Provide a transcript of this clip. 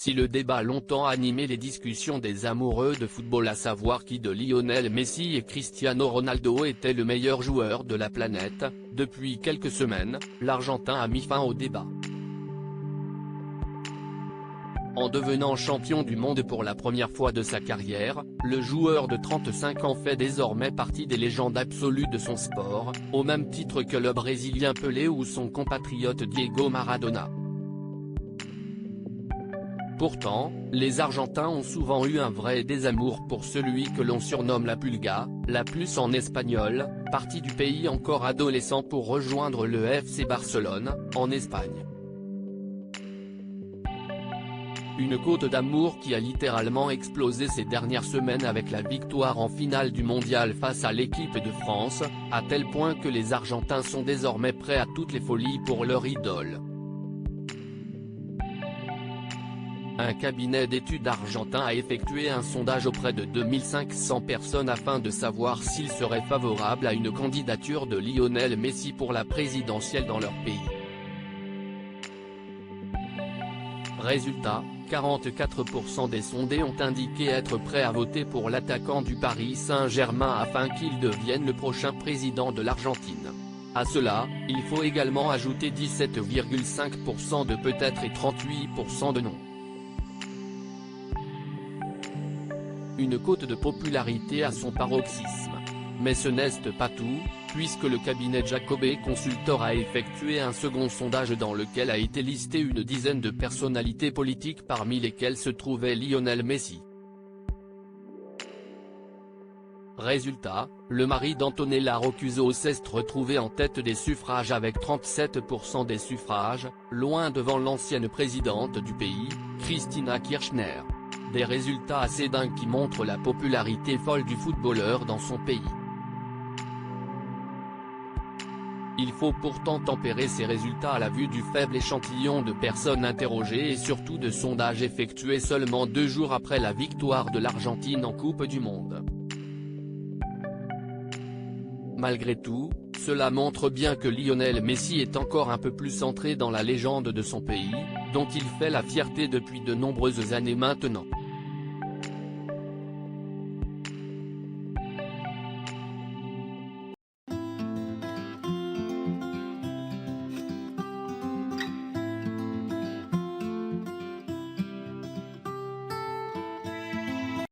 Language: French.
Si le débat longtemps animé les discussions des amoureux de football, à savoir qui de Lionel Messi et Cristiano Ronaldo était le meilleur joueur de la planète, depuis quelques semaines, l'Argentin a mis fin au débat. En devenant champion du monde pour la première fois de sa carrière, le joueur de 35 ans fait désormais partie des légendes absolues de son sport, au même titre que le Brésilien Pelé ou son compatriote Diego Maradona. Pourtant, les Argentins ont souvent eu un vrai désamour pour celui que l'on surnomme la Pulga, la puce en espagnol, parti du pays encore adolescent pour rejoindre le FC Barcelone, en Espagne. Une côte d'amour qui a littéralement explosé ces dernières semaines avec la victoire en finale du mondial face à l'équipe de France, à tel point que les Argentins sont désormais prêts à toutes les folies pour leur idole. Un cabinet d'études argentin a effectué un sondage auprès de 2500 personnes afin de savoir s'ils seraient favorables à une candidature de Lionel Messi pour la présidentielle dans leur pays. Résultat, 44% des sondés ont indiqué être prêts à voter pour l'attaquant du Paris Saint-Germain afin qu'il devienne le prochain président de l'Argentine. À cela, il faut également ajouter 17,5% de peut-être et 38% de non. Une cote de popularité à son paroxysme. Mais ce n'est pas tout, puisque le cabinet Jacobet Consultor a effectué un second sondage dans lequel a été listé une dizaine de personnalités politiques parmi lesquelles se trouvait Lionel Messi. Résultat, le mari d'Antonella Roccuzzo s'est retrouvé en tête des suffrages avec 37% des suffrages, loin devant l'ancienne présidente du pays, Cristina Kirchner. Des résultats assez dingues qui montrent la popularité folle du footballeur dans son pays. Il faut pourtant tempérer ces résultats à la vue du faible échantillon de personnes interrogées et surtout de sondages effectués seulement 2 jours après la victoire de l'Argentine en Coupe du Monde. Malgré tout, cela montre bien que Lionel Messi est encore un peu plus centré dans la légende de son pays, dont il fait la fierté depuis de nombreuses années maintenant.